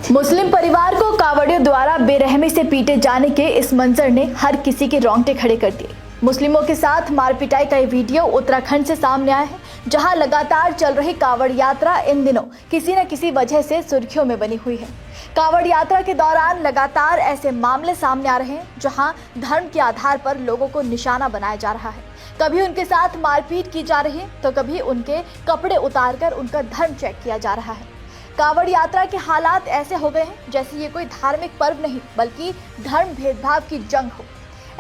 मुस्लिम परिवार को कांवड़ियों द्वारा बेरहमी से पीटे जाने के इस मंजर ने हर किसी के रोंगटे खड़े कर दिए। मुस्लिमों के साथ मारपिटाई का ये वीडियो उत्तराखंड से सामने आया है, जहां लगातार चल रही कांवड़ यात्रा इन दिनों किसी न किसी वजह से सुर्खियों में बनी हुई है। कांवड़ यात्रा के दौरान लगातार ऐसे मामले सामने आ रहे हैं जहां धर्म के आधार पर लोगों को निशाना बनाया जा रहा है। कभी उनके साथ मारपीट की जा रही है तो कभी उनके कपड़े उतारकर उनका धर्म चेक किया जा रहा है। कांवड़ यात्रा के हालात ऐसे हो गए हैं जैसे ये कोई धार्मिक पर्व नहीं बल्कि धर्म भेदभाव की जंग हो।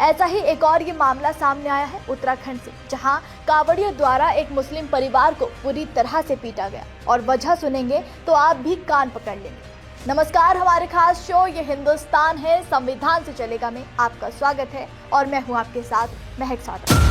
ऐसा ही एक और ये मामला सामने आया है उत्तराखंड से, जहां कांवड़ियों द्वारा एक मुस्लिम परिवार को पूरी तरह से पीटा गया और वजह सुनेंगे तो आप भी कान पकड़ लेंगे। नमस्कार, हमारे खास शो ये हिंदुस्तान है संविधान से चलेगा में आपका स्वागत है और मैं हूं आपके साथ महक सादा।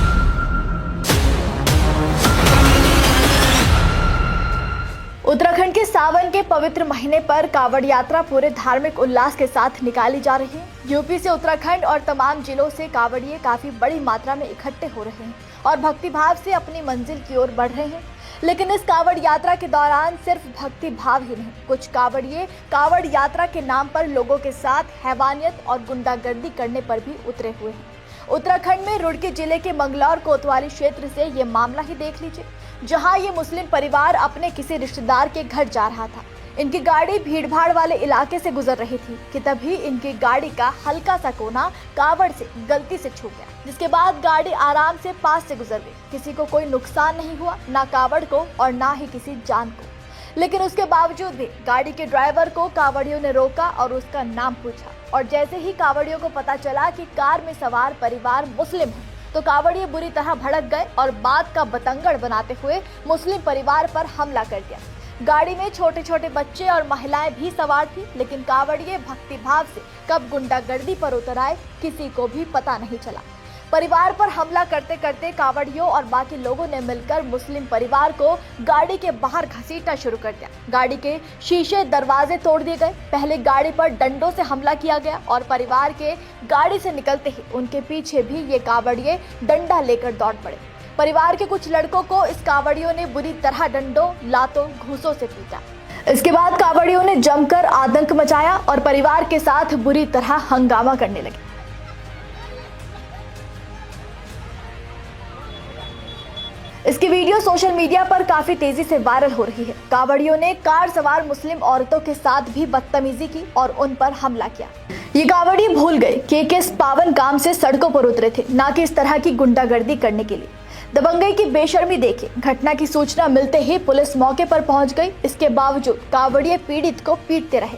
उत्तराखंड के सावन के पवित्र महीने पर कांवड़ यात्रा पूरे धार्मिक उल्लास के साथ निकाली जा रही है। यूपी से उत्तराखंड और तमाम जिलों से कांवड़िए काफी बड़ी मात्रा में इकट्ठे हो रहे हैं और भक्ति भाव से अपनी मंजिल की ओर बढ़ रहे हैं। लेकिन इस कांवड़ यात्रा के दौरान सिर्फ भक्ति भाव ही नहीं, कुछ कांवड़िए कांवड़ यात्रा के नाम पर लोगों के साथ हैवानियत और गुंडागर्दी करने पर भी उतरे हुए हैं। उत्तराखंड में रुड़की जिले के मंगलौर कोतवाली क्षेत्र से ये मामला ही देख लीजिए, जहां ये मुस्लिम परिवार अपने किसी रिश्तेदार के घर जा रहा था। इनकी गाड़ी भीड़भाड़ वाले इलाके से गुजर रही थी कि तभी इनकी गाड़ी का हल्का सा कोना कांवड़ से गलती से छू गया, जिसके बाद गाड़ी आराम से पास से गुजर गई। किसी को कोई नुकसान नहीं हुआ, ना कांवड़ को और ना ही किसी जान को। लेकिन उसके बावजूद भी गाड़ी के ड्राइवर को कांवड़ियों ने रोका और उसका नाम पूछा, और जैसे ही कांवड़ियों को पता चला कि कार में सवार परिवार मुस्लिम है तो कांवड़िए बुरी तरह भड़क गए और बात का बतंगड़ बनाते हुए मुस्लिम परिवार पर हमला कर दिया। गाड़ी में छोटे छोटे बच्चे और महिलाएं भी सवार थी, लेकिन कांवड़िए भक्ति भाव से कब गुंडागर्दी पर उतर आए किसी को भी पता नहीं चला। परिवार पर हमला करते करते कांवड़ियों और बाकी लोगों ने मिलकर मुस्लिम परिवार को गाड़ी के बाहर घसीटना शुरू कर दिया। गाड़ी के शीशे दरवाजे तोड़ दिए गए। पहले गाड़ी पर डंडों से हमला किया गया और परिवार के गाड़ी से निकलते ही उनके पीछे भी ये कांवड़िए डंडा लेकर दौड़ पड़े। परिवार के कुछ लड़कों को इस कांवड़ियों ने बुरी तरह डंडों, लातों, घूंसों से पीटा। इसके बाद कांवड़ियों ने जमकर आतंक मचाया और परिवार के साथ बुरी तरह हंगामा करने लगे। इसकी वीडियो सोशल मीडिया पर काफी तेजी से वायरल हो रही है। कांवड़ियों ने कार सवार मुस्लिम औरतों के साथ भी बदतमीजी की और उन पर हमला किया। ये कांवड़िए भूल गए कि इस पावन काम से सड़कों पर उतरे थे, ना कि इस तरह की गुंडागर्दी करने के लिए। दबंगई की बेशर्मी देखिए। घटना की सूचना मिलते ही पुलिस मौके पर पहुंच गई। इसके बावजूद कांवड़िए पीड़ित को पीटते रहे।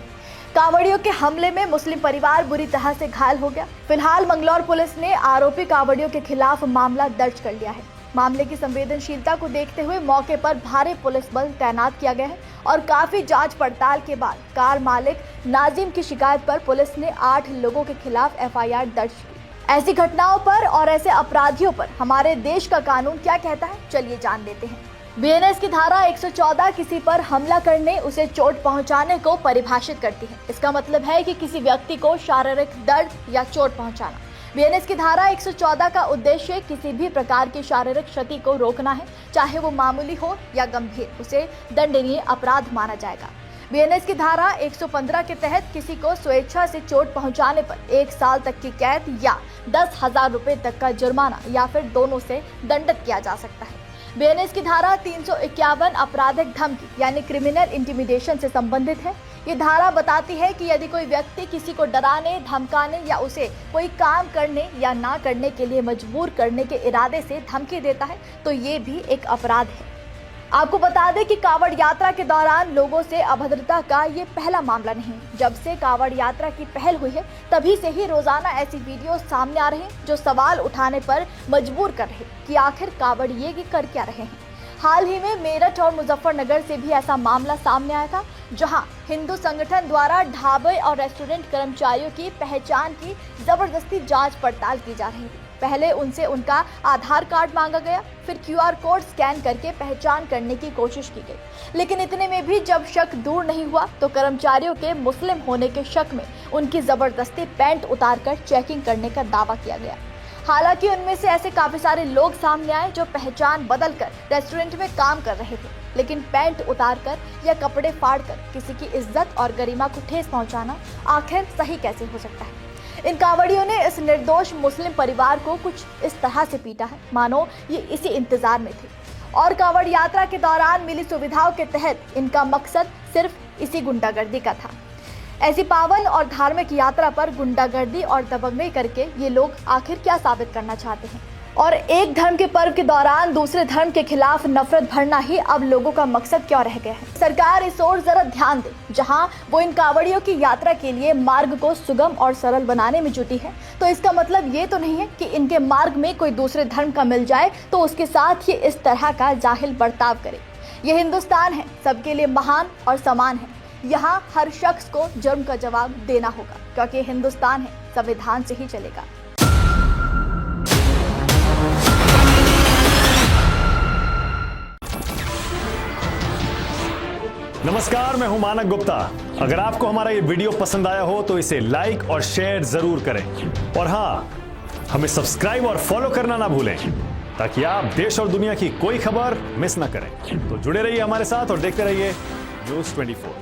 कांवड़ियों के हमले में मुस्लिम परिवार बुरी तरह से घायल हो गया। फिलहाल मंगलौर पुलिस ने आरोपी कांवड़ियों के खिलाफ मामला दर्ज कर लिया है। मामले की संवेदनशीलता को देखते हुए मौके पर भारी पुलिस बल तैनात किया गया है और काफी जांच पड़ताल के बाद कार मालिक नाजिम की शिकायत पर पुलिस ने 8 लोगों के खिलाफ एफआईआर दर्ज की। ऐसी घटनाओं पर और ऐसे अपराधियों पर हमारे देश का कानून क्या कहता है, चलिए जान लेते हैं। बीएनएस की धारा 114 किसी पर हमला करने, उसे चोट पहुंचाने को परिभाषित करती है। इसका मतलब है कि किसी व्यक्ति को शारीरिक दर्द या चोट पहुंचाना। बीएनएस की धारा 114 का उद्देश्य किसी भी प्रकार की शारीरिक क्षति को रोकना है, चाहे वो मामूली हो या गंभीर, उसे दंडनीय अपराध माना जाएगा। बीएनएस की धारा 115 के तहत किसी को स्वेच्छा से चोट पहुंचाने पर 1 साल तक की कैद या 10,000 रुपए तक का जुर्माना या फिर दोनों से दंडित किया जा सकता है। बीएनएस की धारा 351 आपराधिक धमकी यानी क्रिमिनल इंटिमिडेशन से संबंधित है। ये धारा बताती है कि यदि कोई व्यक्ति किसी को डराने, धमकाने या उसे कोई काम करने या ना करने के लिए मजबूर करने के इरादे से धमकी देता है तो ये भी एक अपराध है। आपको बता दें कि कांवड़ यात्रा के दौरान लोगों से अभद्रता का ये पहला मामला नहीं। जब से कांवड़ यात्रा की पहल हुई है तभी से ही रोजाना ऐसी वीडियो सामने आ रहे हैं जो सवाल उठाने पर मजबूर कर रहे कि आखिर कांवड़ ये कर क्या रहे हैं। हाल ही में मेरठ और मुजफ्फरनगर से भी ऐसा मामला सामने आया था, जहां हिंदू संगठन द्वारा ढाबे और रेस्टोरेंट कर्मचारियों की पहचान की जबरदस्ती जांच पड़ताल की जा रही थी। पहले उनसे उनका आधार कार्ड मांगा गया, फिर क्यूआर कोड स्कैन करके पहचान करने की कोशिश की गई। लेकिन इतने में भी जब शक दूर नहीं हुआ तो कर्मचारियों के मुस्लिम होने के शक में उनकी जबरदस्ती पैंट उतारकर चेकिंग करने का दावा किया गया। हालांकि उनमें से ऐसे काफी सारे लोग सामने आए जो पहचान बदलकर रेस्टोरेंट में काम कर रहे थे, लेकिन पैंट उतारकर या कपड़े फाड़कर किसी की इज्जत और गरिमा को ठेस पहुंचाना आखिर सही कैसे हो सकता है। इन कांवड़ियों ने इस निर्दोष मुस्लिम परिवार को कुछ इस तरह से पीटा है मानो ये इसी इंतजार में थे, और कांवड़ यात्रा के दौरान मिली सुविधाओं के तहत इनका मकसद सिर्फ इसी गुंडागर्दी का था। ऐसी पावन और धार्मिक यात्रा पर गुंडागर्दी और दबंगई करके ये लोग आखिर क्या साबित करना चाहते हैं? और एक धर्म के पर्व के दौरान दूसरे धर्म के खिलाफ नफरत भरना ही अब लोगों का मकसद क्यों रह गया है? सरकार इस ओर जरा ध्यान दे। जहां वो इन कांवड़ियों की यात्रा के लिए मार्ग को सुगम और सरल बनाने में जुटी है, तो इसका मतलब ये तो नहीं है कि इनके मार्ग में कोई दूसरे धर्म का मिल जाए तो उसके साथ ये इस तरह का जाहिल बर्ताव करे। ये हिंदुस्तान है, सबके लिए महान और समान है। यहाँ हर शख्स को जुर्म का जवाब देना होगा, क्योंकि हिंदुस्तान है, संविधान से ही चलेगा। नमस्कार, मैं हूं मानक गुप्ता। अगर आपको हमारा ये वीडियो पसंद आया हो तो इसे लाइक और शेयर जरूर करें, और हाँ, हमें सब्सक्राइब और फॉलो करना ना भूलें ताकि आप देश और दुनिया की कोई खबर मिस ना करें। तो जुड़े रहिए हमारे साथ और देखते रहिए News 24।